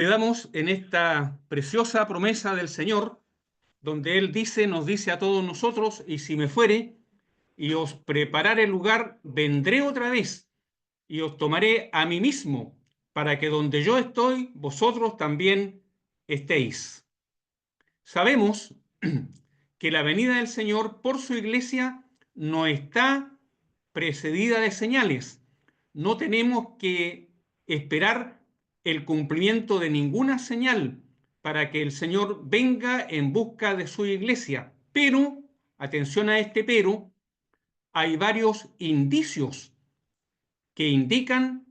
Quedamos en esta preciosa promesa del Señor, donde Él dice, nos dice a todos nosotros, y si me fuere, y os preparare lugar, vendré otra vez, y os tomaré a mí mismo, para que donde yo estoy, vosotros también estéis. Sabemos que la venida del Señor por su iglesia no está precedida de señales. No tenemos que esperar el cumplimiento de ninguna señal para que el Señor venga en busca de su iglesia. Pero, atención a este pero, hay varios indicios que indican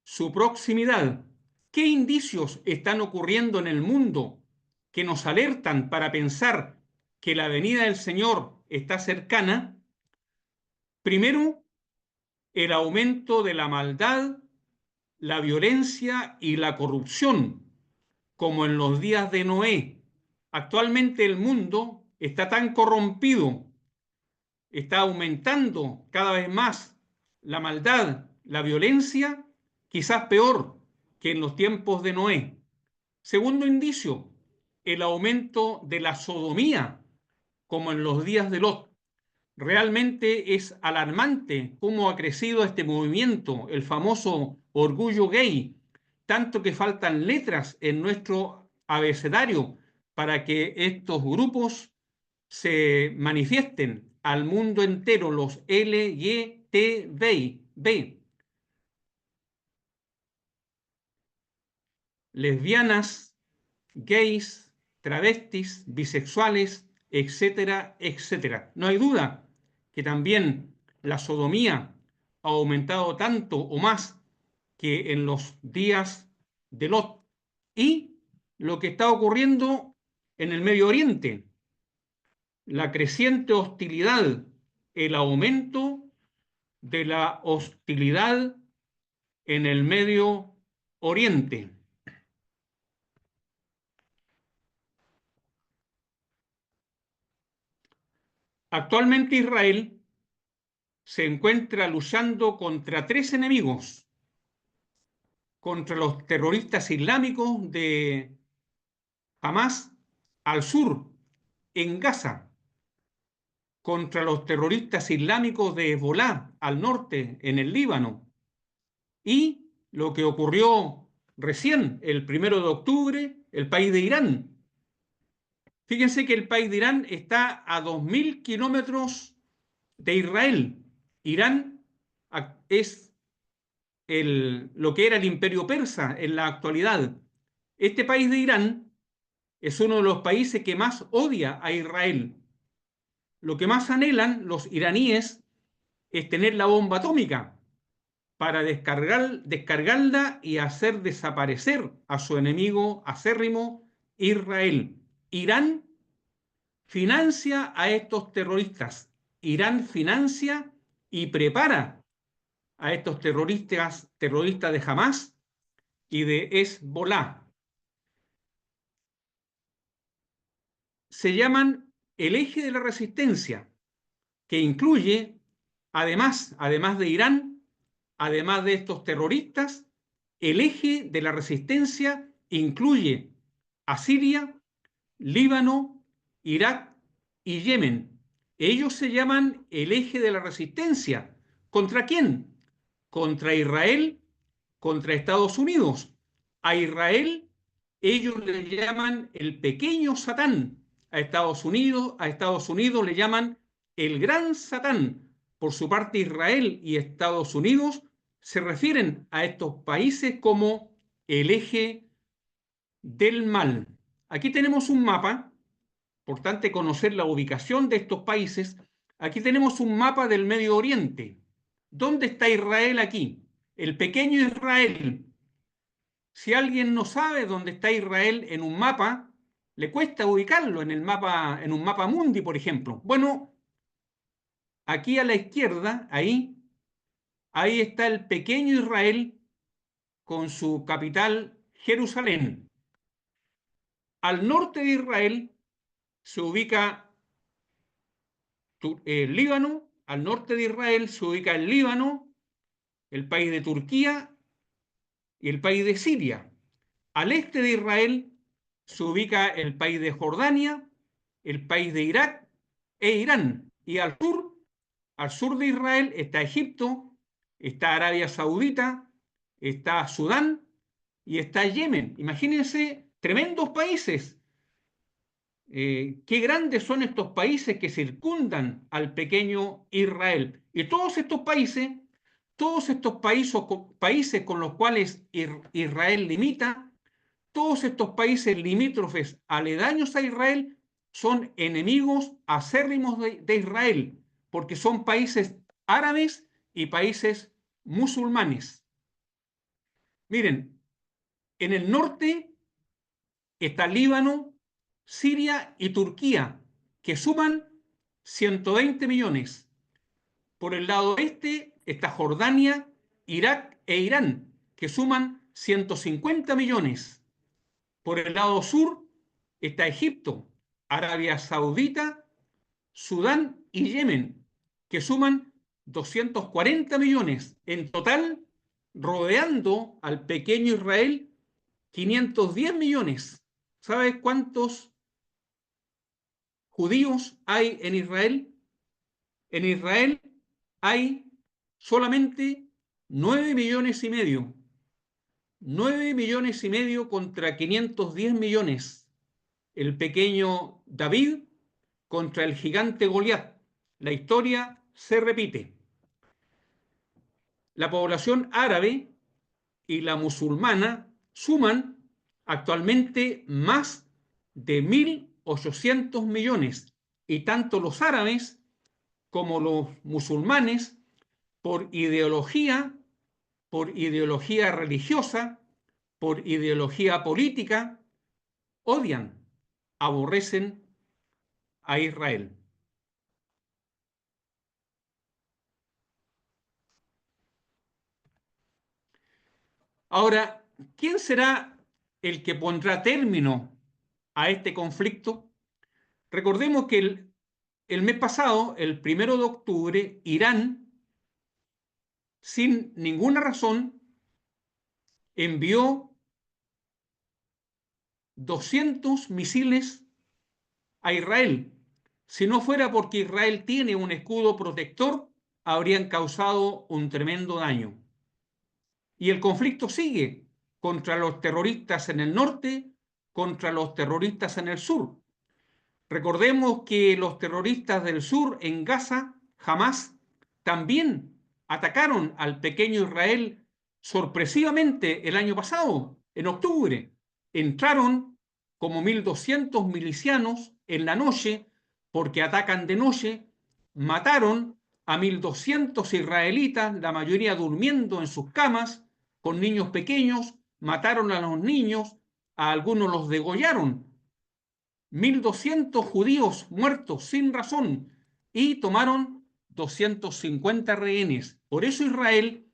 su proximidad. ¿Qué indicios están ocurriendo en el mundo que nos alertan para pensar que la venida del Señor está cercana? Primero, el aumento de la maldad, la violencia y la corrupción, como en los días de Noé. Actualmente el mundo está tan corrompido, está aumentando cada vez más la maldad, la violencia, quizás peor que en los tiempos de Noé. Segundo indicio, el aumento de la sodomía, como en los días de Lot. Realmente es alarmante cómo ha crecido este movimiento, el famoso orgullo gay, tanto que faltan letras en nuestro abecedario para que estos grupos se manifiesten al mundo entero, los LGTB, lesbianas, gays, travestis, bisexuales, etcétera, etcétera. No hay duda que también la sodomía ha aumentado tanto o más que en los días de Lot. Y lo que está ocurriendo en el Medio Oriente, la creciente hostilidad, el aumento de la hostilidad en el Medio Oriente. Actualmente Israel se encuentra luchando contra tres enemigos: contra los terroristas islámicos de Hamas al sur, en Gaza; contra los terroristas islámicos de Hezbolá al norte, en el Líbano; y lo que ocurrió recién, el 1 de octubre, el país de Irán. Fíjense que el país de Irán está a 2000 kilómetros de Israel. Irán es lo que era el imperio persa en la actualidad. Este país de Irán es uno de los países que más odia a Israel. Lo que más anhelan los iraníes es tener la bomba atómica para descargarla y hacer desaparecer a su enemigo acérrimo, Israel. Irán financia a estos terroristas. Irán financia y prepara a estos terroristas de Hamas y de Hezbolá. Se llaman el eje de la resistencia, que incluye, además de Irán, además de estos terroristas, el eje de la resistencia incluye a Siria, Líbano, Irak y Yemen. Ellos se llaman el eje de la resistencia. ¿Contra quién? Contra Israel, contra Estados Unidos. A Israel ellos le llaman el pequeño Satán. A Estados Unidos le llaman el gran Satán. Por su parte, Israel y Estados Unidos se refieren a estos países como el eje del mal. Aquí tenemos un mapa, importante conocer la ubicación de estos países. Aquí tenemos un mapa del Medio Oriente. ¿Dónde está Israel aquí? El pequeño Israel. Si alguien no sabe dónde está Israel en un mapa, le cuesta ubicarlo en el mapa, en un mapa mundi, por ejemplo. Bueno, aquí a la izquierda, ahí está el pequeño Israel con su capital Jerusalén. Al norte de Israel se ubica el Líbano, al norte de Israel se ubica el Líbano, el país de Turquía y el país de Siria. Al este de Israel se ubica el país de Jordania, el país de Irak e Irán. Y al sur de Israel está Egipto, está Arabia Saudita, está Sudán y está Yemen. Imagínense, tremendos países. Qué grandes son estos países que circundan al pequeño Israel. Y todos estos países con los cuales Israel limita, todos estos países limítrofes aledaños a Israel son enemigos acérrimos de Israel, porque son países árabes y países musulmanes. Miren, en el norte está Líbano, Siria y Turquía, que suman 120 millones. Por el lado este está Jordania, Irak e Irán, que suman 150 millones. Por el lado sur está Egipto, Arabia Saudita, Sudán y Yemen, que suman 240 millones. En total, rodeando al pequeño Israel, 510 millones. ¿Sabes cuántos judíos hay en Israel? En Israel hay solamente 9 millones y medio. 9 millones y medio contra 510 millones. El pequeño David contra el gigante Goliat. La historia se repite. La población árabe y la musulmana suman actualmente más de 1.800 millones y tanto los árabes como los musulmanes por ideología religiosa, por ideología política, odian, aborrecen a Israel. Ahora, ¿quién será el que pondrá término a este conflicto? Recordemos que el mes pasado, el 1 de octubre, Irán, sin ninguna razón, envió 200 misiles a Israel. Si no fuera porque Israel tiene un escudo protector, habrían causado un tremendo daño. Y el conflicto sigue contra los terroristas en el norte, contra los terroristas en el sur. Recordemos que los terroristas del sur en Gaza, Hamas, también atacaron al pequeño Israel sorpresivamente el año pasado, en octubre. Entraron como 1.200 milicianos en la noche, porque atacan de noche, mataron a 1.200 israelitas, la mayoría durmiendo en sus camas, con niños pequeños, mataron a los niños, a algunos los degollaron. 1.200 judíos muertos sin razón y tomaron 250 rehenes. Por eso Israel,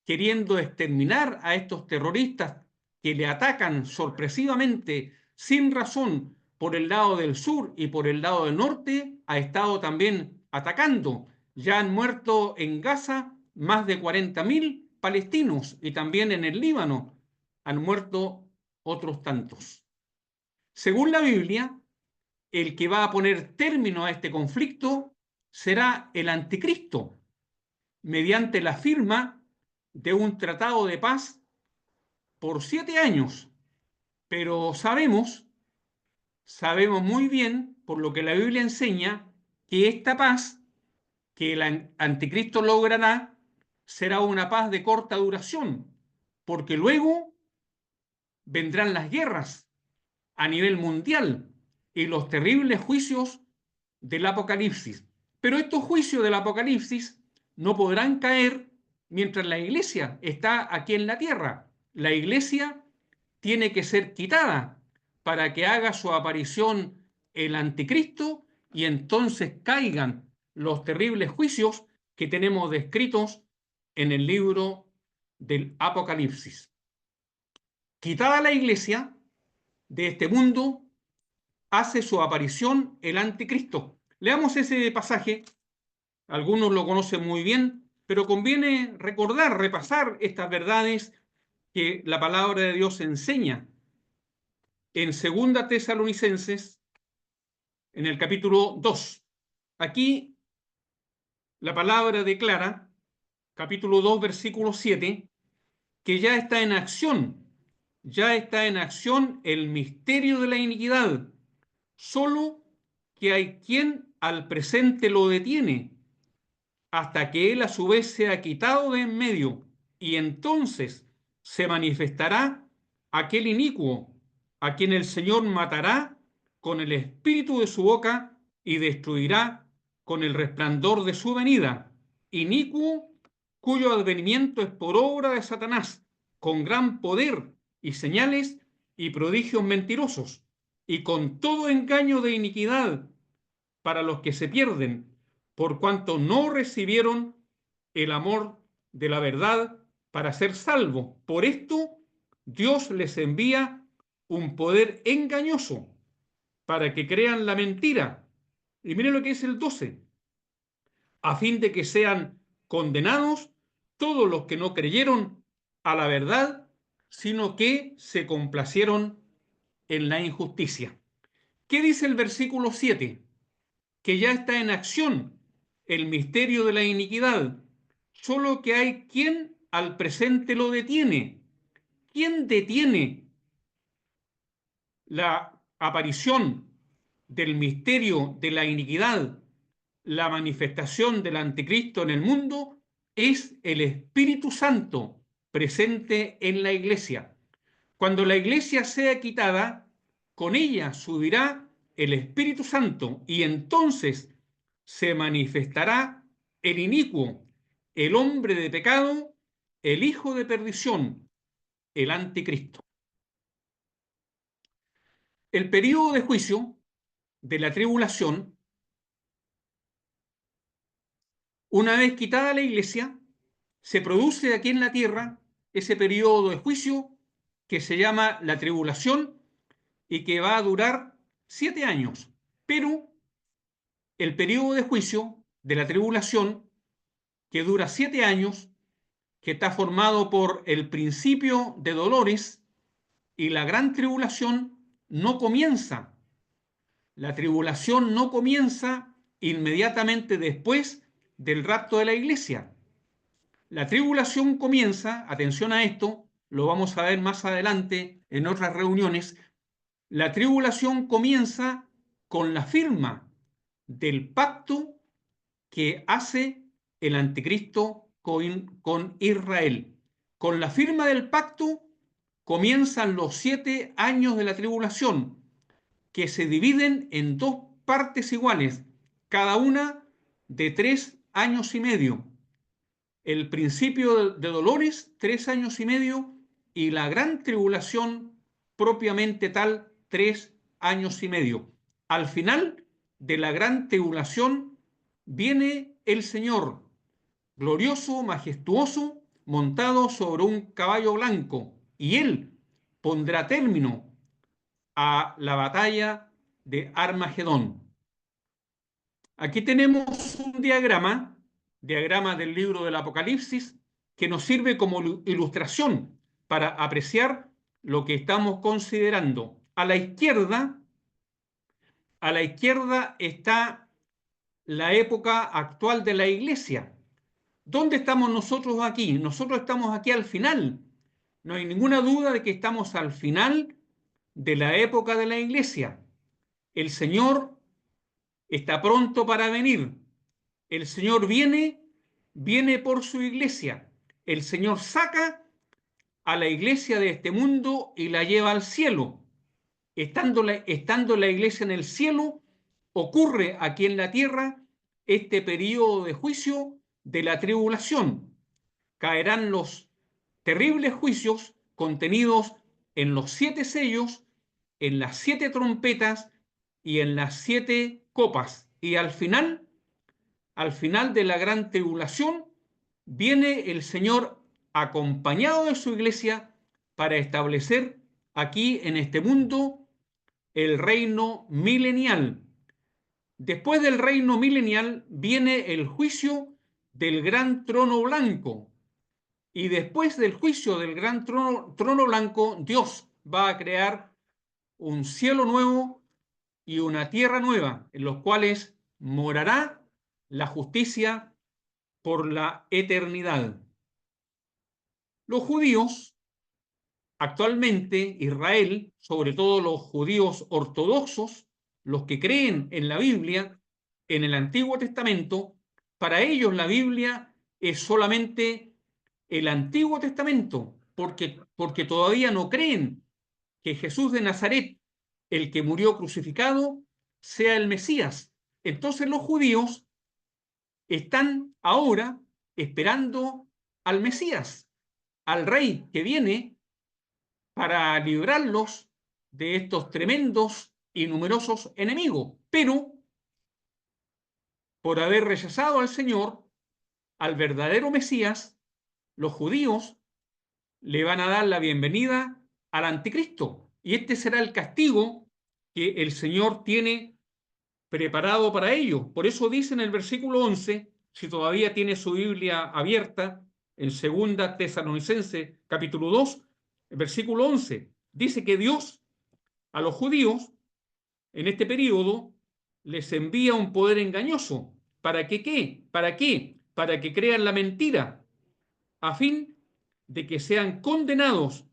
queriendo exterminar a estos terroristas que le atacan sorpresivamente sin razón por el lado del sur y por el lado del norte, ha estado también atacando. Ya han muerto en Gaza más de 40.000 palestinos y también en el Líbano han muerto otros tantos. Según la Biblia, el que va a poner término a este conflicto será el anticristo, mediante la firma de un tratado de paz por 7 años. Pero sabemos muy bien, por lo que la Biblia enseña, que esta paz que el anticristo logrará será una paz de corta duración, porque luego vendrán las guerras a nivel mundial y los terribles juicios del Apocalipsis. Pero estos juicios del Apocalipsis no podrán caer mientras la iglesia está aquí en la tierra. La iglesia tiene que ser quitada para que haga su aparición el anticristo y entonces caigan los terribles juicios que tenemos descritos en el libro del Apocalipsis. Quitada la iglesia de este mundo, hace su aparición el anticristo. Leamos ese pasaje, algunos lo conocen muy bien, pero conviene recordar, repasar estas verdades que la palabra de Dios enseña en 2 Tesalonicenses, en el capítulo 2. Aquí la palabra declara, capítulo 2, versículo 7, que ya está en acción el misterio de la iniquidad, solo que hay quien al presente lo detiene, hasta que él a su vez sea quitado de en medio, y entonces se manifestará aquel inicuo, a quien el Señor matará con el espíritu de su boca y destruirá con el resplandor de su venida. Inicuo cuyo advenimiento es por obra de Satanás, con gran poder y señales y prodigios mentirosos, y con todo engaño de iniquidad para los que se pierden, por cuanto no recibieron el amor de la verdad para ser salvos. Por esto Dios les envía un poder engañoso para que crean la mentira. Y miren lo que es el 12, a fin de que sean condenados todos los que no creyeron a la verdad, sino que se complacieron en la injusticia. ¿Qué dice el versículo 7? Que ya está en acción el misterio de la iniquidad, solo que hay quien al presente lo detiene. ¿Quién detiene la aparición del misterio de la iniquidad, la manifestación del anticristo en el mundo? Es el Espíritu Santo presente en la iglesia. Cuando la iglesia sea quitada, con ella subirá el Espíritu Santo y entonces se manifestará el inicuo, el hombre de pecado, el hijo de perdición, el anticristo. El periodo de juicio de la tribulación, una vez quitada la iglesia, se produce aquí en la tierra ese periodo de juicio que se llama la tribulación y que va a durar 7 años. Pero el periodo de juicio de la tribulación, que dura 7 años, que está formado por el principio de dolores y la gran tribulación, no comienza. La tribulación no comienza inmediatamente después del rapto de la iglesia. La tribulación comienza, atención a esto, lo vamos a ver más adelante en otras reuniones, la tribulación comienza con la firma del pacto que hace el anticristo con Israel. Con la firma del pacto comienzan los 7 años de la tribulación, que se dividen en 2 partes iguales, cada una de 3 años y medio. El principio de dolores, 3 años y medio, y la gran tribulación propiamente tal, 3 años y medio. Al final de la gran tribulación viene el Señor, glorioso, majestuoso, montado sobre un caballo blanco, y Él pondrá término a la batalla de Armagedón. Aquí tenemos un diagrama del libro del Apocalipsis, que nos sirve como ilustración para apreciar lo que estamos considerando. A la izquierda está la época actual de la iglesia. ¿Dónde estamos nosotros aquí? Nosotros estamos aquí al final. No hay ninguna duda de que estamos al final de la época de la iglesia. El Señor está pronto para venir. El Señor viene por su iglesia. El Señor saca a la iglesia de este mundo y la lleva al cielo. Estando la iglesia en el cielo, ocurre aquí en la tierra este periodo de juicio de la tribulación. Caerán los terribles juicios contenidos en los 7 sellos, en las 7 trompetas y en las 7 copas. Y al final de la gran tribulación, viene el Señor acompañado de su iglesia para establecer aquí en este mundo el reino milenial. Después del reino milenial viene el juicio del gran trono blanco. Y después del juicio del gran trono blanco, Dios va a crear un cielo nuevo y una tierra nueva, en los cuales morará la justicia por la eternidad. Los judíos, actualmente Israel, sobre todo los judíos ortodoxos, los que creen en la Biblia, en el Antiguo Testamento, para ellos la Biblia es solamente el Antiguo Testamento, porque todavía no creen que Jesús de Nazaret, el que murió crucificado, sea el Mesías. Entonces los judíos están ahora esperando al Mesías, al rey que viene para librarlos de estos tremendos y numerosos enemigos. Pero por haber rechazado al Señor, al verdadero Mesías, los judíos le van a dar la bienvenida al anticristo. Y este será el castigo que el Señor tiene preparado para ellos. Por eso dice en el versículo 11, si todavía tiene su Biblia abierta, en 2 Tesalonicenses capítulo 2, el versículo 11, dice que Dios a los judíos en este periodo les envía un poder engañoso. ¿Para que qué? ¿Para qué? Para que crean la mentira, a fin de que sean condenados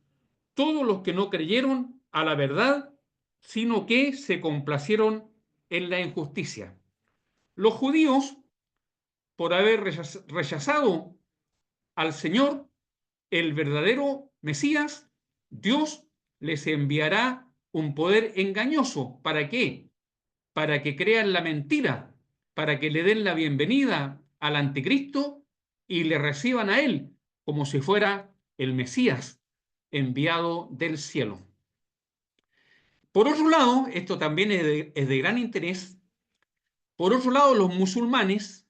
todos los que no creyeron a la verdad, sino que se complacieron en la injusticia. Los judíos, por haber rechazado al Señor, el verdadero Mesías, Dios les enviará un poder engañoso. ¿Para qué? Para que crean la mentira, para que le den la bienvenida al anticristo y le reciban a él como si fuera el Mesías enviado del cielo. Por otro lado, esto también es de gran interés, por otro lado, los musulmanes,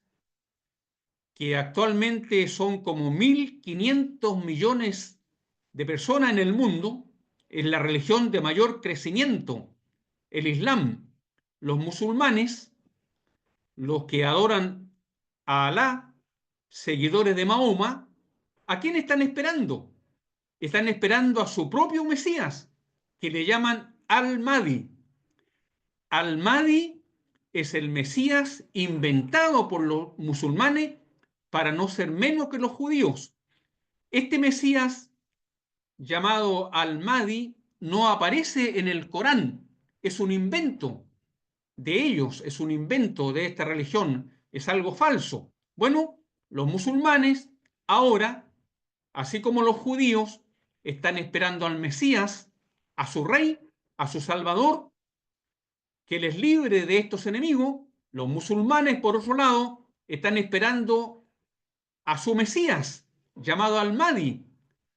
que actualmente son como 1.500 millones de personas en el mundo, es la religión de mayor crecimiento, el Islam. Los musulmanes, los que adoran a Alá, seguidores de Mahoma, ¿a quién están esperando? Están esperando a su propio Mesías, que le llaman Al-Mahdi. Al-Mahdi es el Mesías inventado por los musulmanes para no ser menos que los judíos. Este Mesías llamado Al-Mahdi no aparece en el Corán, es un invento de ellos, es un invento de esta religión, es algo falso. Bueno, los musulmanes ahora, así como los judíos, están esperando al Mesías, a su rey, a su Salvador, que les libre de estos enemigos. Los musulmanes, por otro lado, están esperando a su Mesías, llamado Al-Mahdi,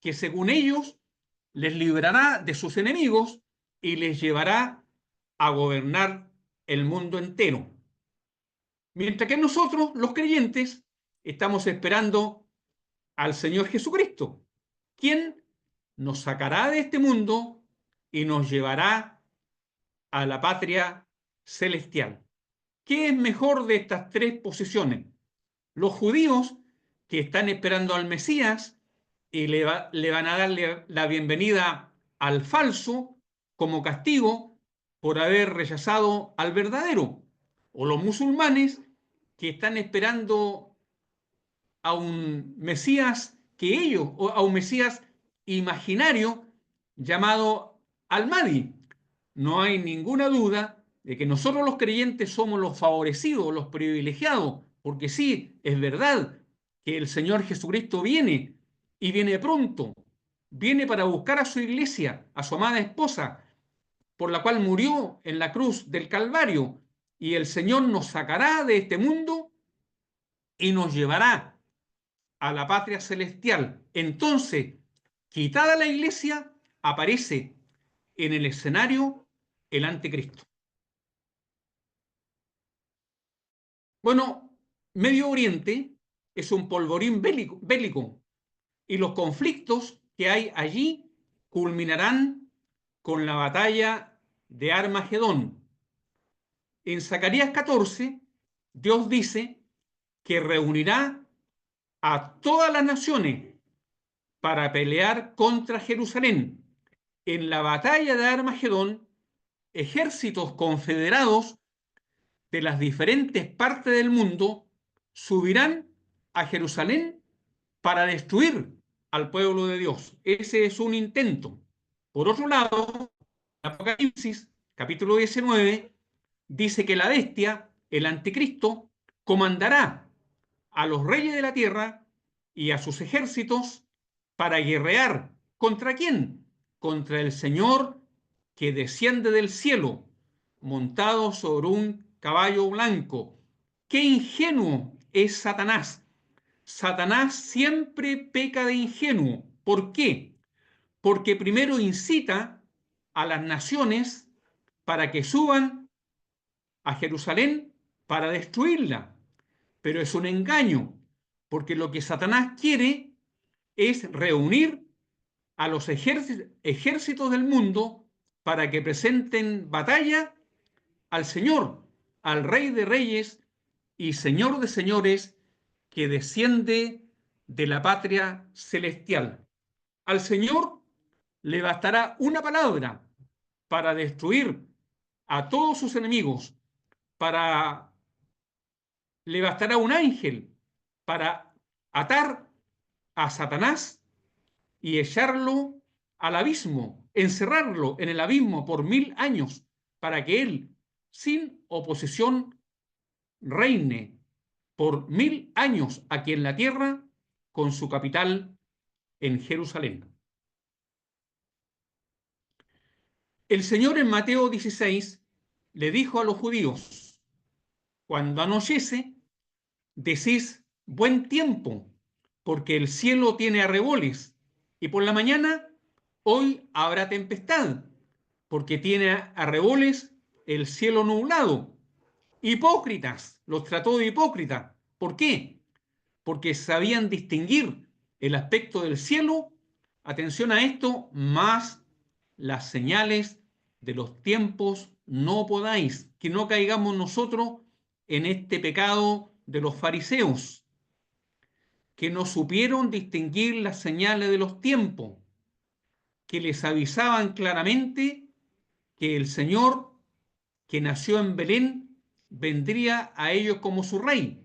que según ellos les librará de sus enemigos y les llevará a gobernar el mundo entero. Mientras que nosotros, los creyentes, estamos esperando al Señor Jesucristo, quien nos sacará de este mundo y nos llevará a la patria celestial. ¿Qué es mejor de estas tres posiciones? Los judíos que están esperando al Mesías y le van a darle la bienvenida al falso como castigo por haber rechazado al verdadero. O los musulmanes que están esperando a un Mesías que ellos, o a un Mesías imaginario llamado Al-Mahdi. No hay ninguna duda de que nosotros los creyentes somos los favorecidos, los privilegiados, porque sí, es verdad que el Señor Jesucristo viene y viene pronto, viene para buscar a su iglesia, a su amada esposa, por la cual murió en la cruz del Calvario, y el Señor nos sacará de este mundo y nos llevará a la patria celestial. Entonces, quitada la iglesia, aparece en el escenario el anticristo. Bueno, Medio Oriente es un polvorín bélico y los conflictos que hay allí culminarán con la batalla de Armagedón. En Zacarías 14, Dios dice que reunirá a todas las naciones para pelear contra Jerusalén. En la batalla de Armagedón, ejércitos confederados de las diferentes partes del mundo subirán a Jerusalén para destruir al pueblo de Dios. Ese es un intento. Por otro lado, Apocalipsis, capítulo 19, dice que la bestia, el anticristo, comandará a los reyes de la tierra y a sus ejércitos para guerrear. ¿Contra quién? Contra el Señor que desciende del cielo, montado sobre un caballo blanco. ¡Qué ingenuo es Satanás! Satanás siempre peca de ingenuo. ¿Por qué? Porque primero incita a las naciones para que suban a Jerusalén para destruirla. Pero es un engaño, porque lo que Satanás quiere es reunir a los ejércitos del mundo para que presenten batalla al Señor, al Rey de Reyes y Señor de Señores, que desciende de la patria celestial. Al Señor le bastará una palabra para destruir a todos sus enemigos, para le bastará un ángel para atar a Satanás y echarlo al abismo, encerrarlo en el abismo por 1000 años, para que él, sin oposición, reine por 1000 años aquí en la tierra con su capital en Jerusalén. El Señor en Mateo 16 le dijo a los judíos: cuando anochece, decís buen tiempo, porque el cielo tiene arreboles, y por la mañana hoy habrá tempestad, porque tiene arreboles el cielo nublado. Hipócritas, los trató de hipócritas. ¿Por qué? Porque sabían distinguir el aspecto del cielo, atención a esto, más las señales de los tiempos no podáis, que no caigamos nosotros en este pecado de los fariseos, que no supieron distinguir las señales de los tiempos, que les avisaban claramente que el Señor que nació en Belén vendría a ellos como su rey,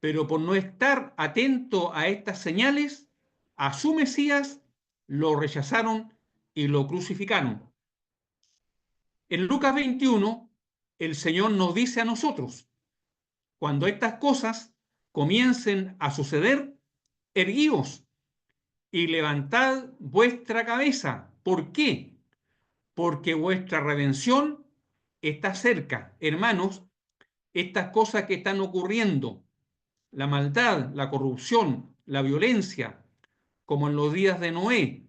pero por no estar atento a estas señales, a su Mesías lo rechazaron y lo crucificaron. En Lucas 21, el Señor nos dice a nosotros: cuando estas cosas comiencen a suceder, erguíos y levantad vuestra cabeza. ¿Por qué? Porque vuestra redención está cerca. Hermanos, estas cosas que están ocurriendo, la maldad, la corrupción, la violencia, como en los días de Noé,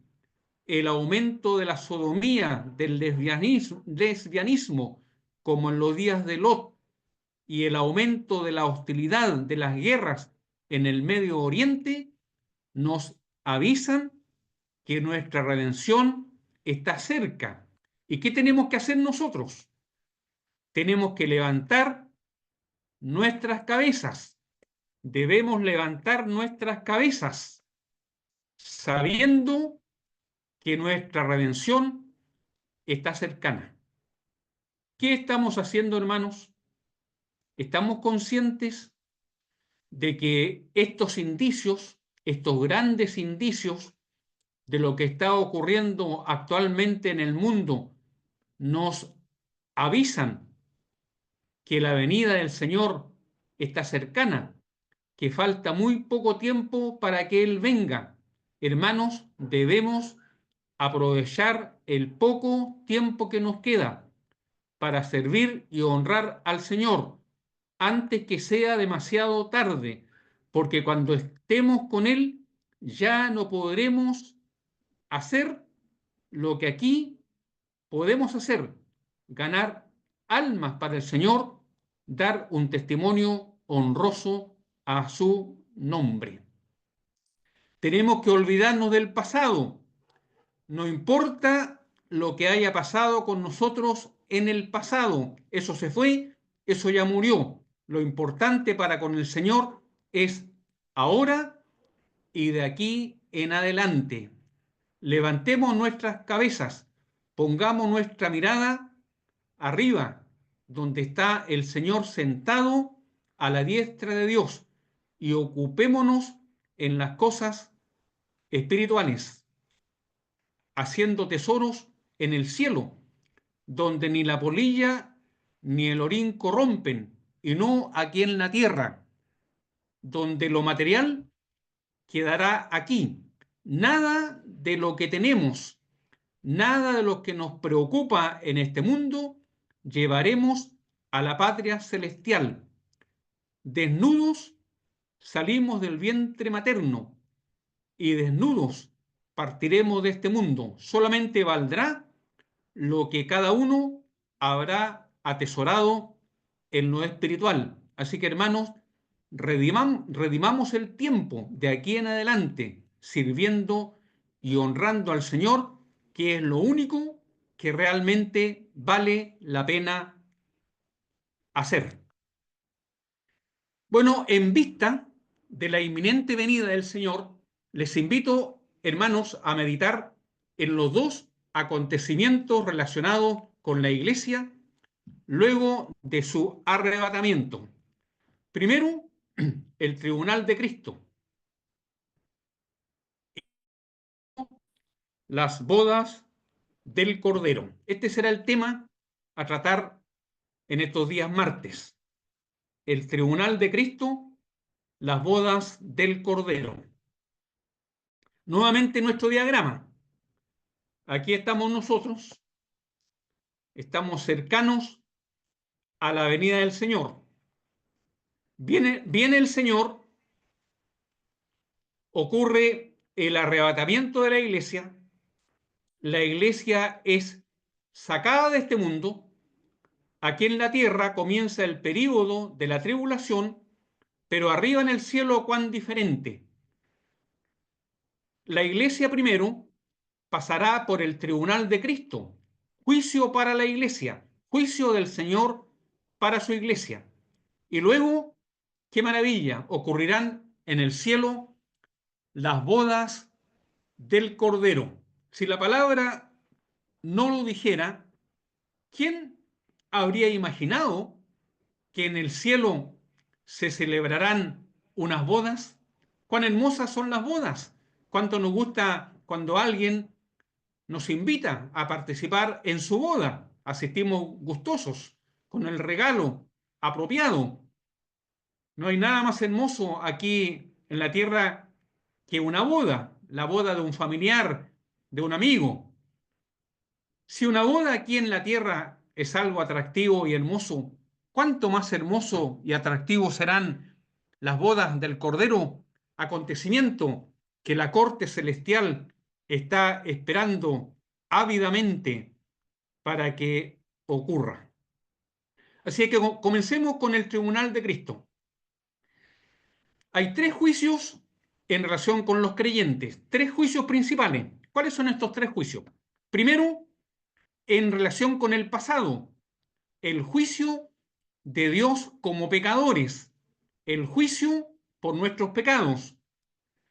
el aumento de la sodomía, del lesbianismo, como en los días de Lot, y el aumento de la hostilidad, de las guerras en el Medio Oriente, nos avisan que nuestra redención está cerca. ¿Y qué tenemos que hacer nosotros? Tenemos que levantar nuestras cabezas. Debemos levantar nuestras cabezas sabiendo que nuestra redención está cercana. ¿Qué estamos haciendo, hermanos? ¿Estamos conscientes de que estos indicios, estos grandes indicios de lo que está ocurriendo actualmente en el mundo, nos avisan que la venida del Señor está cercana, que falta muy poco tiempo para que Él venga? Hermanos, debemos aprovechar el poco tiempo que nos queda para servir y honrar al Señor antes que sea demasiado tarde, porque cuando estemos con Él ya no podremos hacer lo que aquí podemos hacer: ganar almas para el Señor, dar un testimonio honroso a su nombre. Tenemos que olvidarnos del pasado. No importa lo que haya pasado con nosotros en el pasado, eso se fue, eso ya murió. Lo importante para con el Señor es ahora y de aquí en adelante. Levantemos nuestras cabezas, pongamos nuestra mirada arriba, donde está el Señor sentado a la diestra de Dios, y ocupémonos en las cosas espirituales, haciendo tesoros en el cielo, donde ni la polilla ni el orín corrompen, y no aquí en la tierra, donde lo material quedará aquí. Nada de lo que tenemos, nada de lo que nos preocupa en este mundo, llevaremos a la patria celestial. Desnudos salimos del vientre materno y desnudos partiremos de este mundo. Solamente valdrá lo que cada uno habrá atesorado en lo espiritual. Así que, hermanos, redimamos el tiempo de aquí en adelante, sirviendo y honrando al Señor, que es lo único que realmente vale la pena hacer. Bueno, en vista de la inminente venida del Señor, les invito, hermanos, a meditar en los dos acontecimientos relacionados con la iglesia luego de su arrebatamiento. Primero, el tribunal de Cristo, las bodas del Cordero. Este será el tema a tratar en estos días martes. El tribunal de Cristo, las bodas del Cordero. Nuevamente nuestro diagrama. Aquí estamos nosotros, estamos cercanos a la venida del Señor. Viene el Señor, ocurre el arrebatamiento de la iglesia es sacada de este mundo, aquí en la tierra comienza el período de la tribulación, pero arriba en el cielo cuán diferente. La iglesia primero pasará por el tribunal de Cristo, juicio para la iglesia, juicio del Señor para su iglesia. Y luego, qué maravilla, ocurrirán en el cielo las bodas del Cordero. Si la palabra no lo dijera, ¿quién habría imaginado que en el cielo se celebrarán unas bodas? Cuán hermosas son las bodas. Cuánto nos gusta cuando alguien nos invita a participar en su boda. Asistimos gustosos, con el regalo apropiado. No hay nada más hermoso aquí en la tierra que una boda, la boda de un familiar, de un amigo. Si una boda aquí en la tierra es algo atractivo y hermoso, ¿cuánto más hermoso y atractivo serán las bodas del Cordero? Acontecimiento que la corte celestial está esperando ávidamente para que ocurra. Así que comencemos con el tribunal de Cristo. Hay tres juicios en relación con los creyentes, tres juicios principales. ¿Cuáles son estos tres juicios? Primero, en relación con el pasado, el juicio de Dios como pecadores, el juicio por nuestros pecados.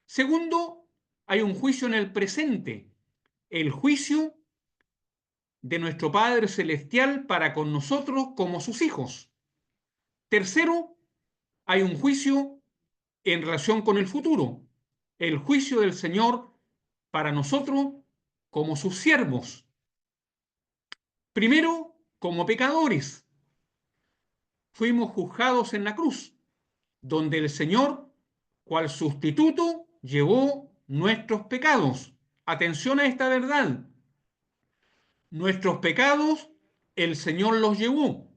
Segundo, hay un juicio en el presente, el juicio de nuestro Padre Celestial para con nosotros como sus hijos. Tercero, hay un juicio en relación con el futuro, el juicio del Señor para nosotros como sus siervos. Primero, como pecadores, fuimos juzgados en la cruz, donde el Señor, cual sustituto, llevó nuestros pecados. Atención a esta verdad. Nuestros pecados, el Señor los llevó.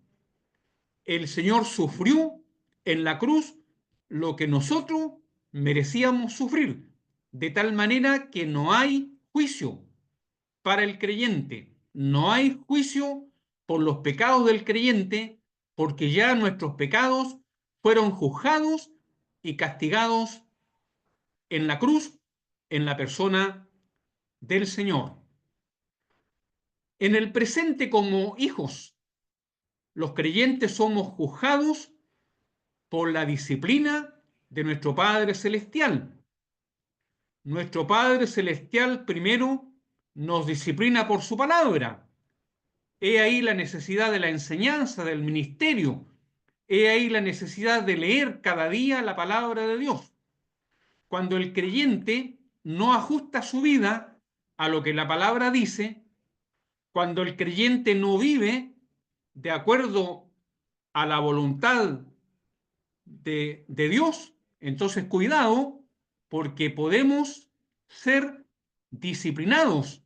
El Señor sufrió en la cruz lo que nosotros merecíamos sufrir, de tal manera que no hay juicio para el creyente, no hay juicio por los pecados del creyente, porque ya nuestros pecados fueron juzgados y castigados en la cruz, en la persona del Señor. En el presente, como hijos, los creyentes somos juzgados por la disciplina de nuestro Padre Celestial. Nuestro Padre Celestial primero nos disciplina por su palabra. He ahí la necesidad de la enseñanza, del ministerio. He ahí la necesidad de leer cada día la palabra de Dios. Cuando el creyente no ajusta su vida a lo que la palabra dice, cuando el creyente no vive de acuerdo a la voluntad de Dios, entonces cuidado, porque podemos ser disciplinados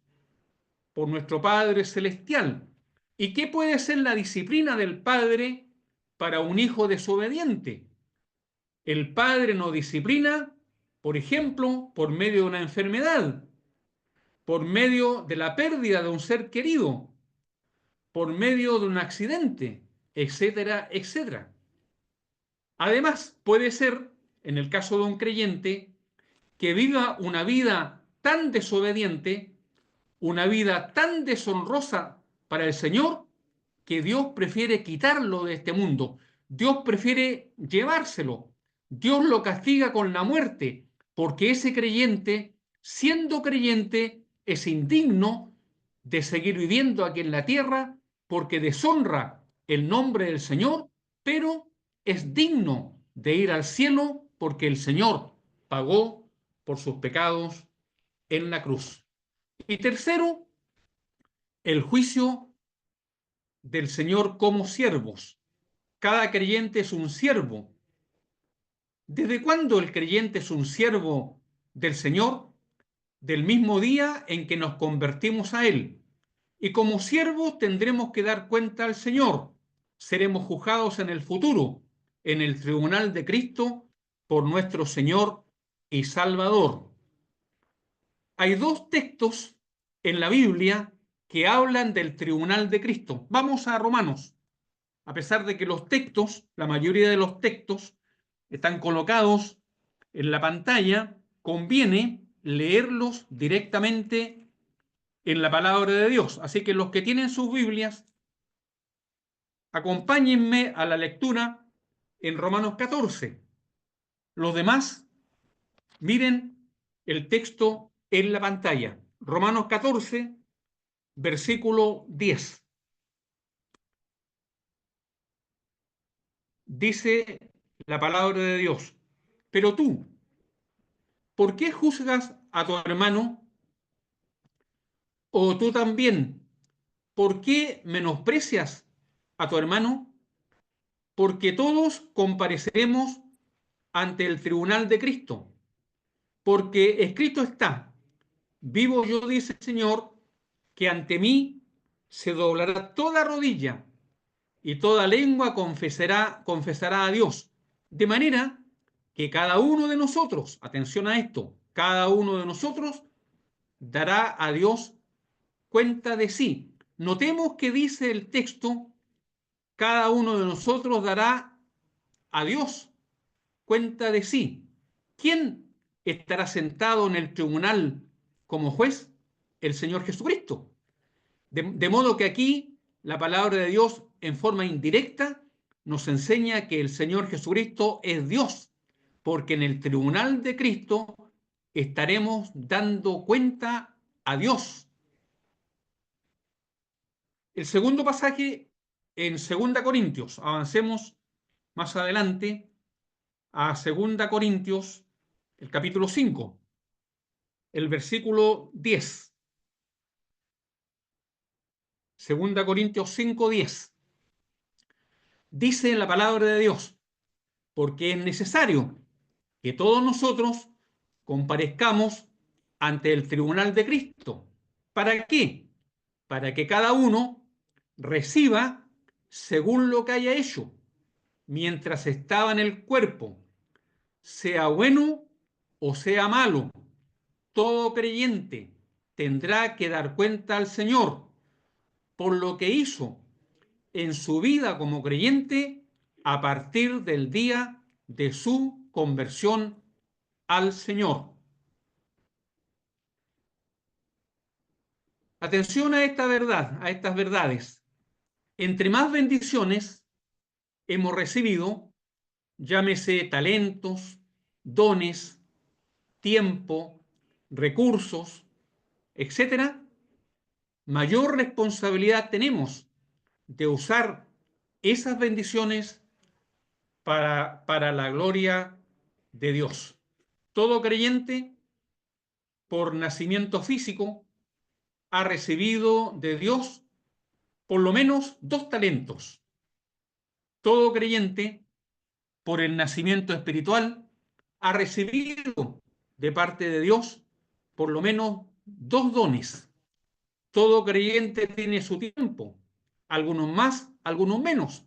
por nuestro Padre Celestial. ¿Y qué puede ser la disciplina del Padre para un hijo desobediente? El Padre nos disciplina, por ejemplo, por medio de una enfermedad, por medio de la pérdida de un ser querido, por medio de un accidente, etcétera, etcétera. Además, puede ser, en el caso de un creyente, que viva una vida tan desobediente, una vida tan deshonrosa para el Señor, que Dios prefiere quitarlo de este mundo. Dios prefiere llevárselo. Dios lo castiga con la muerte, porque ese creyente, siendo creyente, es indigno de seguir viviendo aquí en la tierra, porque deshonra el nombre del Señor, pero es digno de ir al cielo porque el Señor pagó por sus pecados en la cruz. Y tercero, el juicio del Señor como siervos. Cada creyente es un siervo. ¿Desde cuándo el creyente es un siervo del Señor? Del mismo día en que nos convertimos a Él. Y como siervos tendremos que dar cuenta al Señor. Seremos juzgados en el futuro, en el tribunal de Cristo, por nuestro Señor y Salvador. Hay dos textos en la Biblia que hablan del tribunal de Cristo. Vamos a Romanos. A pesar de que los textos, la mayoría de los textos, están colocados en la pantalla, conviene leerlos directamente en la palabra de Dios. Así que los que tienen sus Biblias, acompáñenme a la lectura en Romanos 14. Los demás, miren el texto en la pantalla. Romanos 14, versículo 10. Dice la palabra de Dios: pero tú, ¿por qué juzgas a tu hermano? ¿O tú también, por qué menosprecias a tu hermano? Porque todos compareceremos ante el tribunal de Cristo. Porque escrito está: vivo yo, dice el Señor, que ante mí se doblará toda rodilla y toda lengua confesará a Dios. De manera que cada uno de nosotros, atención a esto, cada uno de nosotros dará a Dios cuenta de sí. Notemos que dice el texto: cada uno de nosotros dará a Dios cuenta de sí. ¿Quién estará sentado en el tribunal como juez? El Señor Jesucristo. De modo que aquí la palabra de Dios en forma indirecta nos enseña que el Señor Jesucristo es Dios, porque en el tribunal de Cristo estaremos dando cuenta a Dios. El segundo pasaje en 2 Corintios, avancemos más adelante a 2 Corintios, el capítulo 5, el versículo 10. 2 Corintios 5, 10. Dice la palabra de Dios: porque es necesario que todos nosotros comparezcamos ante el tribunal de Cristo. ¿Para qué? Para que cada uno reciba según lo que haya hecho mientras estaba en el cuerpo, sea bueno o sea malo. Todo creyente tendrá que dar cuenta al Señor por lo que hizo en su vida como creyente a partir del día de su conversión al Señor. Atención a esta verdad, a estas verdades. Entre más bendiciones hemos recibido, llámese talentos, dones, tiempo, recursos, etcétera, mayor responsabilidad tenemos de usar esas bendiciones para la gloria de Dios. Todo creyente, por nacimiento físico, ha recibido de Dios por lo menos 2 talentos. Todo creyente, por el nacimiento espiritual, ha recibido de parte de Dios por lo menos 2 dones. Todo creyente tiene su tiempo, algunos más, algunos menos.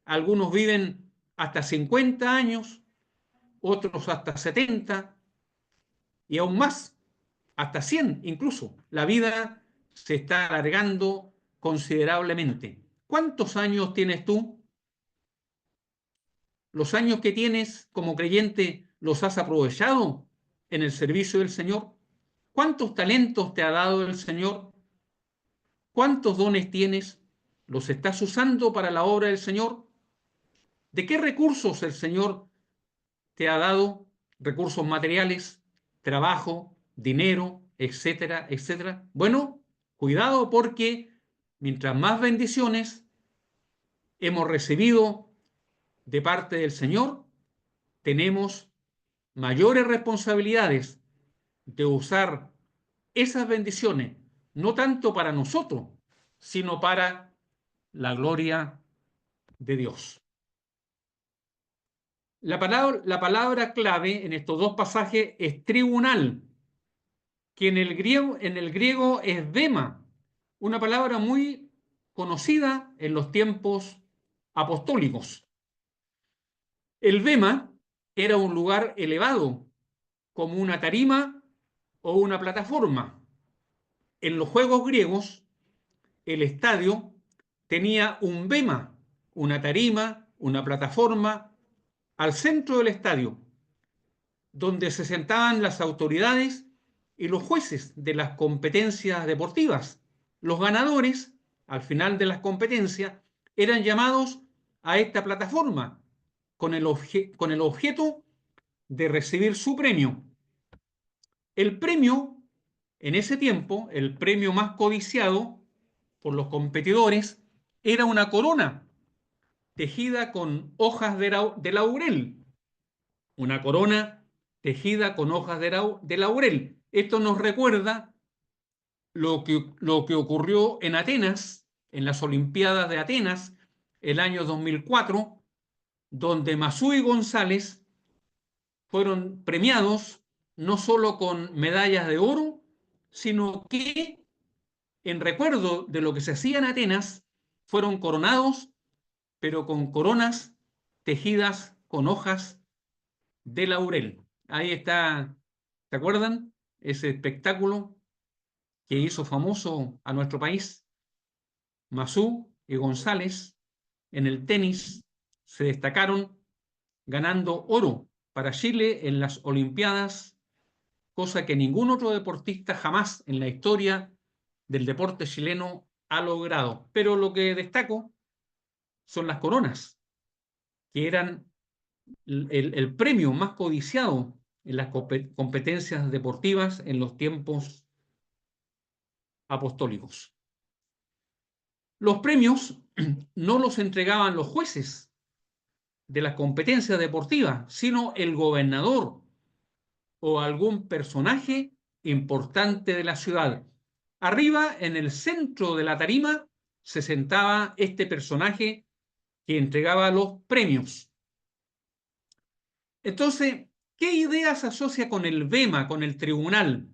Algunos viven hasta 50 años, otros hasta 70 y aún más, hasta 100 incluso. La vida se está alargando considerablemente. ¿Cuántos años tienes tú? ¿Los años que tienes como creyente los has aprovechado en el servicio del Señor? ¿Cuántos talentos te ha dado el Señor? ¿Cuántos dones tienes? ¿Los estás usando para la obra del Señor? ¿De qué recursos el Señor te ha dado? Recursos materiales, trabajo, dinero, etcétera, etcétera. Bueno, cuidado porque mientras más bendiciones hemos recibido de parte del Señor, tenemos mayores responsabilidades de usar esas bendiciones, no tanto para nosotros, sino para la gloria de Dios. La palabra clave en estos 2 pasajes es tribunal, que en el griego es bema, una palabra muy conocida en los tiempos apostólicos. El bema era un lugar elevado, como una tarima o una plataforma. En los juegos griegos, el estadio tenía un bema, una tarima, una plataforma, al centro del estadio, donde se sentaban las autoridades y los jueces de las competencias deportivas. Los ganadores, al final de las competencias, eran llamados a esta plataforma con el objeto de recibir su premio. El premio, en ese tiempo, el premio más codiciado por los competidores, era una corona tejida con hojas de laurel. Una corona tejida con hojas de laurel. Esto nos recuerda lo que ocurrió en Atenas, en las Olimpiadas de Atenas, el año 2004, donde Masú y González fueron premiados no solo con medallas de oro, sino que, en recuerdo de lo que se hacía en Atenas, fueron coronados, pero con coronas tejidas con hojas de laurel. Ahí está, ¿se acuerdan? Ese espectáculo que hizo famoso a nuestro país. Masú y González en el tenis se destacaron ganando oro para Chile en las Olimpiadas, cosa que ningún otro deportista jamás en la historia del deporte chileno ha logrado. Pero lo que destaco son las coronas, que eran el premio más codiciado en las competencias deportivas en los tiempos apostólicos. Los premios no los entregaban los jueces de las competencias deportivas, sino el gobernador o algún personaje importante de la ciudad. Arriba, en el centro de la tarima, se sentaba este personaje que entregaba los premios. Entonces, ¿qué idea se asocia con el bema, con el tribunal?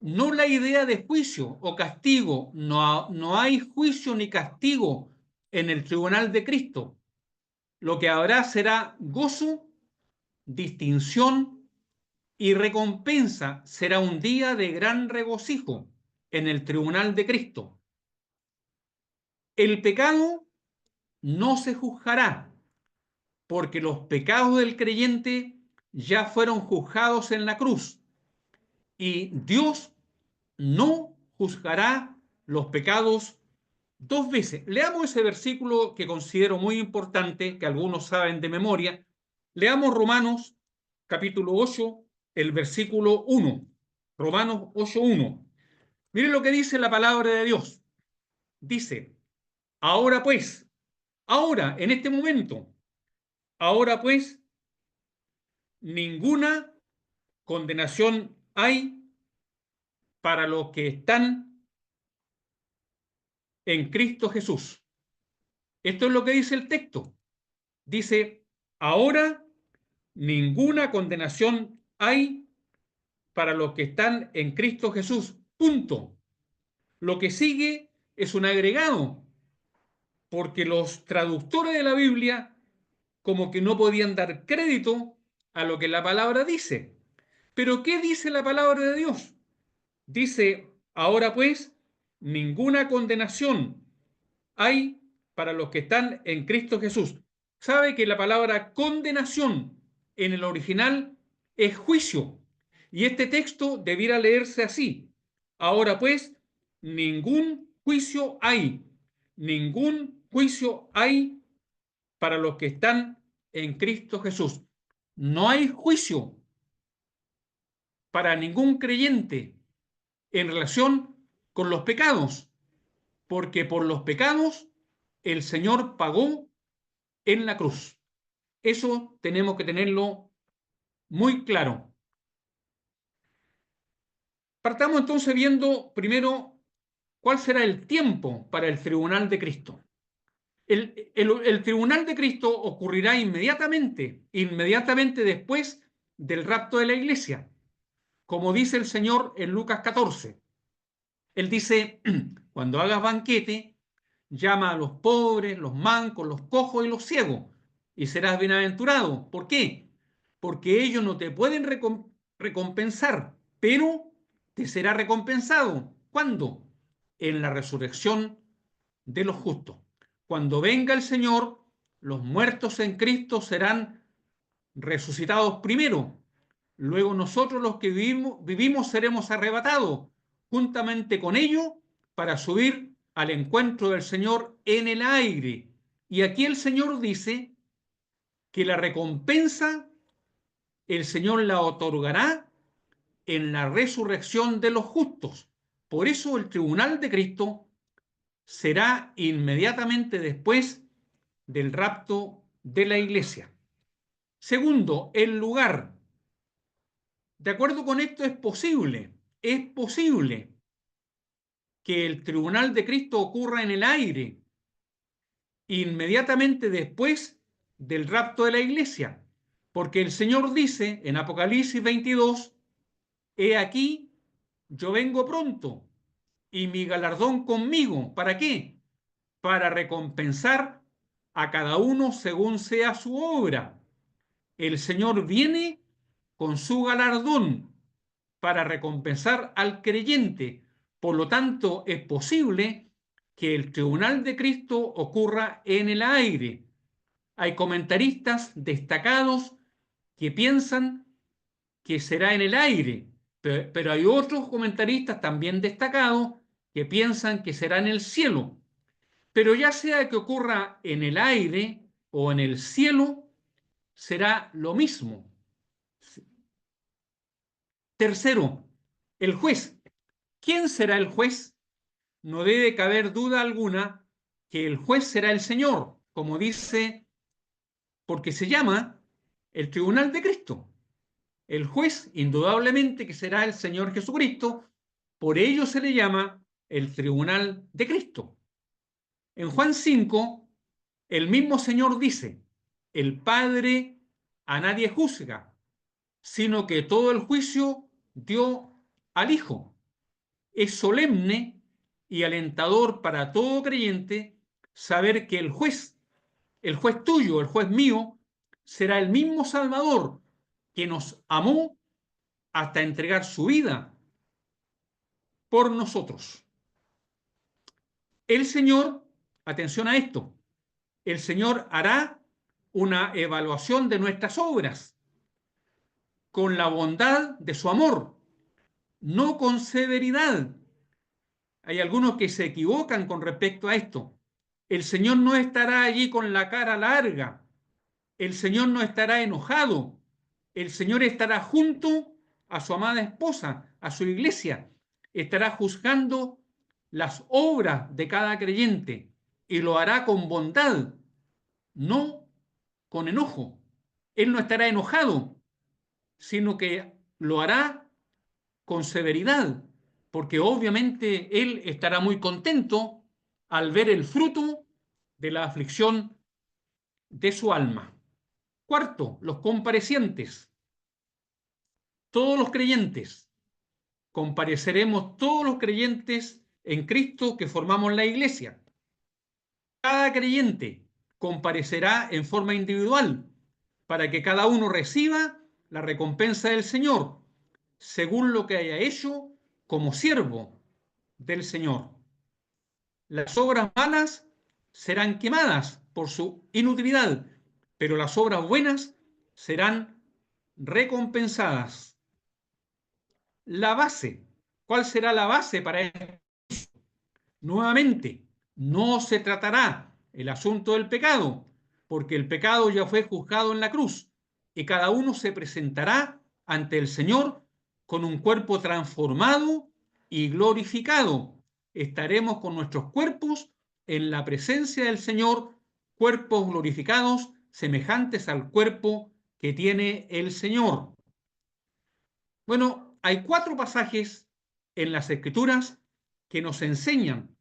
No la idea de juicio o castigo. No hay juicio ni castigo en el tribunal de Cristo. Lo que habrá será gozo, distinción y recompensa. Será un día de gran regocijo en el tribunal de Cristo. El pecado no se juzgará, porque los pecados del creyente ya fueron juzgados en la cruz, y Dios no juzgará los pecados 2 veces. Leamos ese versículo que considero muy importante, que algunos saben de memoria. Leamos Romanos capítulo 8, el versículo 1. Romanos 8:1. Miren lo que dice la palabra de Dios. Dice, ahora pues, ahora, en este momento, ahora pues, ninguna condenación hay para los que están en Cristo Jesús. Esto es lo que dice el texto. Dice, ahora ninguna condenación hay para los que están en Cristo Jesús. Punto. Lo que sigue es un agregado, porque los traductores de la Biblia como que no podían dar crédito a lo que la palabra dice. Pero ¿qué dice la palabra de Dios? Dice, ahora pues, ninguna condenación hay para los que están en Cristo Jesús. Sabe que la palabra condenación en el original es juicio. Y este texto debiera leerse así. Ahora pues, ningún juicio hay. Ningún juicio hay para los que están en Cristo Jesús. No hay juicio para ningún creyente en relación con los pecados, porque por los pecados el Señor pagó en la cruz. Eso tenemos que tenerlo muy claro. Partamos entonces viendo primero cuál será el tiempo para el tribunal de Cristo. El tribunal de Cristo ocurrirá inmediatamente después del rapto de la iglesia, como dice el Señor en Lucas 14. Él dice, cuando hagas banquete, llama a los pobres, los mancos, los cojos y los ciegos, y serás bienaventurado. ¿Por qué? Porque ellos no te pueden recompensar, pero te será recompensado. ¿Cuándo? En la resurrección de los justos. Cuando venga el Señor, los muertos en Cristo serán resucitados primero. Luego nosotros los que vivimos seremos arrebatados juntamente con ellos para subir al encuentro del Señor en el aire. Y aquí el Señor dice que la recompensa el Señor la otorgará en la resurrección de los justos. Por eso el tribunal de Cristo será inmediatamente después del rapto de la iglesia. Segundo, el lugar. De acuerdo con esto es posible que el tribunal de Cristo ocurra en el aire inmediatamente después del rapto de la iglesia, porque el Señor dice en Apocalipsis 22, he aquí, yo vengo pronto y mi galardón conmigo. ¿Para qué? Para recompensar a cada uno según sea su obra. El Señor viene con su galardón para recompensar al creyente. Por lo tanto, es posible que el tribunal de Cristo ocurra en el aire. Hay comentaristas destacados que piensan que será en el aire, pero hay otros comentaristas también destacados que piensan que será en el cielo. Pero ya sea que ocurra en el aire o en el cielo, será lo mismo. Tercero, el juez. ¿Quién será el juez? No debe caber duda alguna que el juez será el Señor, como dice, porque se llama el tribunal de Cristo. El juez, indudablemente, que será el Señor Jesucristo, por ello se le llama el tribunal de Cristo. En Juan 5, el mismo Señor dice, el Padre a nadie juzga, sino que todo el juicio dio al Hijo. Es solemne y alentador para todo creyente saber que el juez tuyo, el juez mío, será el mismo Salvador que nos amó hasta entregar su vida por nosotros. El Señor, atención a esto, el Señor hará una evaluación de nuestras obras con la bondad de su amor, no con severidad. Hay algunos que se equivocan con respecto a esto. El Señor no estará allí con la cara larga. El Señor no estará enojado. El Señor estará junto a su amada esposa, a su iglesia. estará juzgando las obras de cada creyente y lo hará con bondad, no con enojo. Él no estará enojado, sino que lo hará con severidad, porque obviamente Él estará muy contento al ver el fruto de la aflicción de su alma. Cuarto, los comparecientes. Todos los creyentes, compareceremos todos los creyentes en Cristo que formamos la iglesia. Cada creyente comparecerá en forma individual para que cada uno reciba la recompensa del Señor, según lo que haya hecho como siervo del Señor. Las obras malas serán quemadas por su inutilidad, pero las obras buenas serán recompensadas. La base. ¿Cuál será la base para esto? Nuevamente, no se tratará el asunto del pecado, porque el pecado ya fue juzgado en la cruz y cada uno se presentará ante el Señor con un cuerpo transformado y glorificado. Estaremos con nuestros cuerpos en la presencia del Señor, cuerpos glorificados semejantes al cuerpo que tiene el Señor. Bueno, hay 4 pasajes en las Escrituras que nos enseñan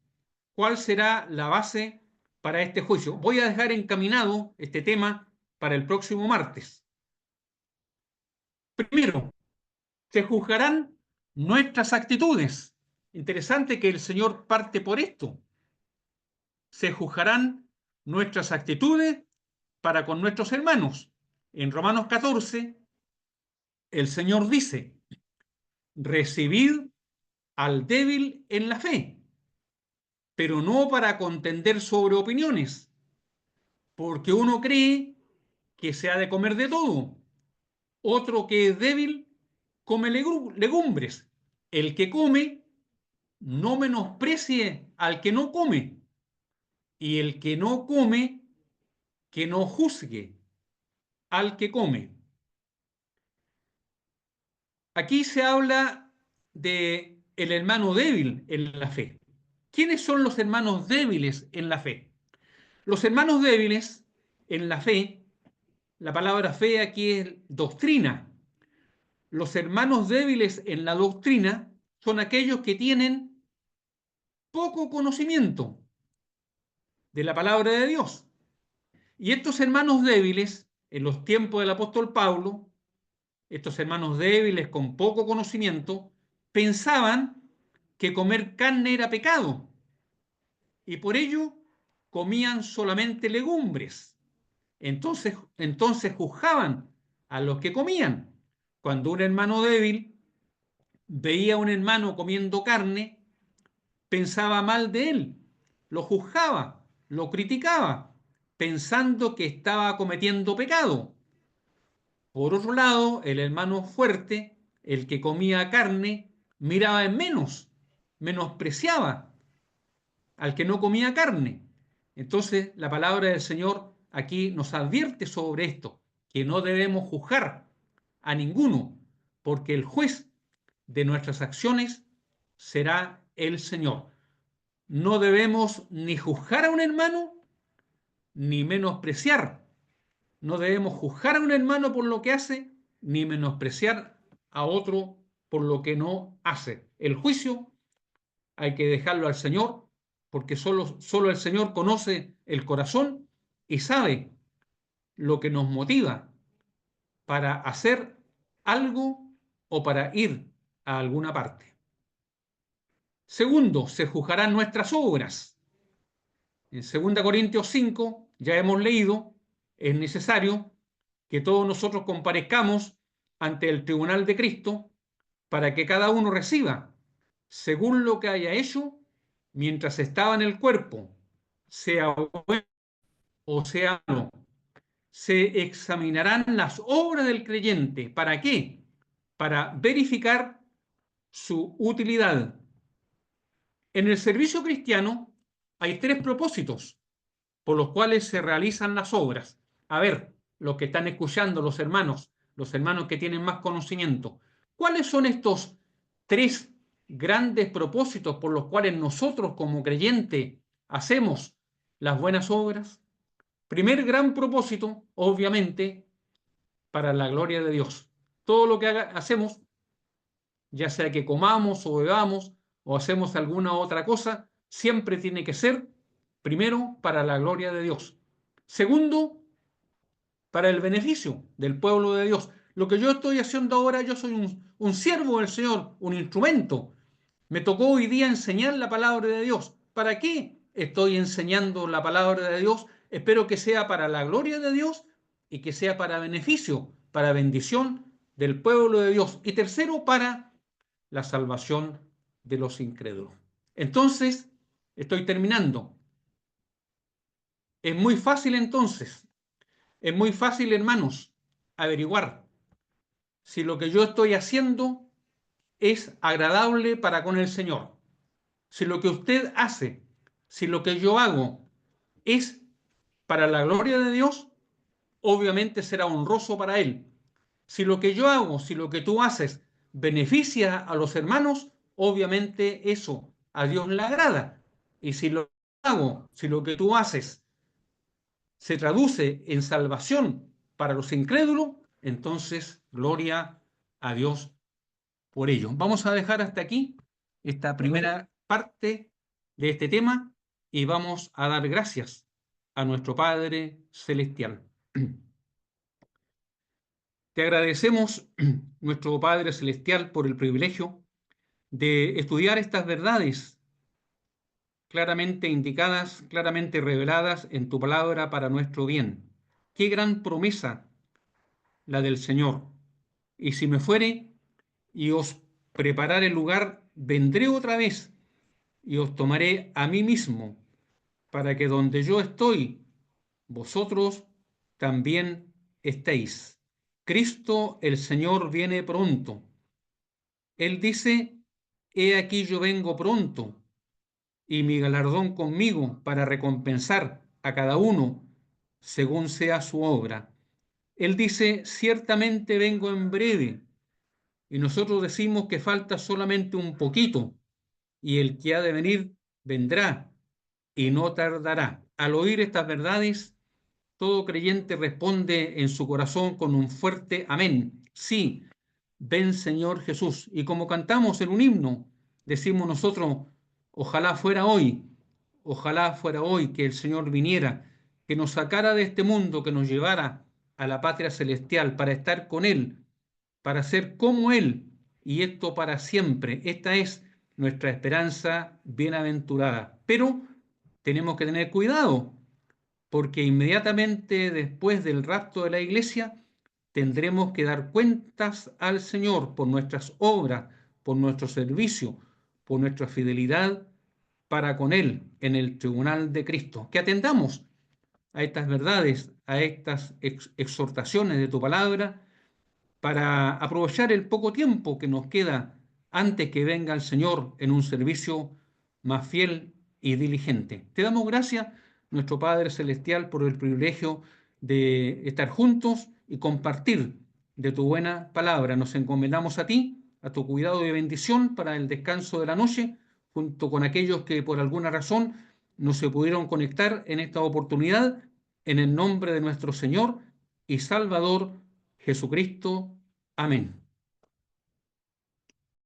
cuál será la base para este juicio. Voy a dejar encaminado este tema para el próximo martes. Primero, se juzgarán nuestras actitudes. Interesante que el Señor parte por esto. Se juzgarán nuestras actitudes para con nuestros hermanos. En Romanos 14, el Señor dice, recibid al débil en la fe, pero no para contender sobre opiniones, porque uno cree que se ha de comer de todo, otro que es débil come legumbres, el que come no menosprecie al que no come, y el que no come que no juzgue al que come. Aquí se habla de el hermano débil en la fe. ¿Quiénes son los hermanos débiles en la fe? Los hermanos débiles en la fe, la palabra fe aquí es doctrina. Los hermanos débiles en la doctrina son aquellos que tienen poco conocimiento de la palabra de Dios. Y estos hermanos débiles, en los tiempos del apóstol Pablo, estos hermanos débiles con poco conocimiento, pensaban que comer carne era pecado y por ello comían solamente legumbres. Entonces juzgaban a los que comían. Cuando un hermano débil veía a un hermano comiendo carne, pensaba mal de él, lo juzgaba, lo criticaba, pensando que estaba cometiendo pecado. Por otro lado, el hermano fuerte, el que comía carne, miraba en menos, menospreciaba al que no comía carne. Entonces, la palabra del Señor aquí nos advierte sobre esto, que no debemos juzgar a ninguno, porque el juez de nuestras acciones será el Señor. No debemos ni juzgar a un hermano, ni menospreciar. No debemos juzgar a un hermano por lo que hace, ni menospreciar a otro por lo que no hace. El juicio hay que dejarlo al Señor, porque solo el Señor conoce el corazón y sabe lo que nos motiva para hacer algo o para ir a alguna parte. Segundo, se juzgarán nuestras obras. En 2 Corintios 5, ya hemos leído, es necesario que todos nosotros comparezcamos ante el tribunal de Cristo para que cada uno reciba, según lo que haya hecho, mientras estaba en el cuerpo, sea bueno o sea malo. Se examinarán las obras del creyente. ¿Para qué? Para verificar su utilidad. En el servicio cristiano hay 3 propósitos por los cuales se realizan las obras. A ver, los que están escuchando, los hermanos que tienen más conocimiento, ¿cuáles son estos 3 grandes propósitos por los cuales nosotros como creyentes hacemos las buenas obras? Primer gran propósito, obviamente, para la gloria de Dios. Todo lo que hacemos, ya sea que comamos o bebamos o hacemos alguna otra cosa, siempre tiene que ser, primero, para la gloria de Dios. Segundo, para el beneficio del pueblo de Dios. Lo que yo estoy haciendo ahora, yo soy un siervo del Señor, un instrumento. Me tocó hoy día enseñar la palabra de Dios. ¿Para qué estoy enseñando la palabra de Dios? Espero que sea para la gloria de Dios y que sea para beneficio, para bendición del pueblo de Dios. Y tercero, para la salvación de los incrédulos. Entonces, estoy terminando. Es muy fácil entonces, es muy fácil, hermanos, averiguar si lo que yo estoy haciendo es agradable para con el Señor. Si lo que usted hace, si lo que yo hago es para la gloria de Dios, obviamente será honroso para Él. Si lo que yo hago, si lo que tú haces beneficia a los hermanos, obviamente eso a Dios le agrada. Y si lo que hago, si lo que tú haces se traduce en salvación para los incrédulos, entonces gloria a Dios por ello. Vamos a dejar hasta aquí esta primera parte de este tema y vamos a dar gracias a nuestro Padre Celestial. Te agradecemos, nuestro Padre Celestial, por el privilegio de estudiar estas verdades claramente indicadas, claramente reveladas en tu palabra para nuestro bien. Qué gran promesa la del Señor. Y si me fuere y os preparare el lugar, vendré otra vez y os tomaré a mí mismo, para que donde yo estoy, vosotros también estéis. Cristo el Señor viene pronto. Él dice, he aquí yo vengo pronto, y mi galardón conmigo para recompensar a cada uno según sea su obra. Él dice, ciertamente vengo en breve, y nosotros decimos que falta solamente un poquito, y el que ha de venir vendrá y no tardará. Al oír estas verdades, todo creyente responde en su corazón con un fuerte amén. Sí, ven Señor Jesús. Y como cantamos en un himno, decimos nosotros, ojalá fuera hoy que el Señor viniera, que nos sacara de este mundo, que nos llevara a la patria celestial para estar con Él, para ser como Él, y esto para siempre. Esta es nuestra esperanza bienaventurada. Pero tenemos que tener cuidado, porque inmediatamente después del rapto de la iglesia tendremos que dar cuentas al Señor por nuestras obras, por nuestro servicio, por nuestra fidelidad para con Él en el tribunal de Cristo. Que atendamos a estas verdades, a estas exhortaciones de tu palabra, para aprovechar el poco tiempo que nos queda antes que venga el Señor en un servicio más fiel y diligente. Te damos gracias, nuestro Padre Celestial, por el privilegio de estar juntos y compartir de tu buena palabra. Nos encomendamos a ti, a tu cuidado y bendición para el descanso de la noche, junto con aquellos que por alguna razón no se pudieron conectar en esta oportunidad, en el nombre de nuestro Señor y Salvador Jesucristo. Amén.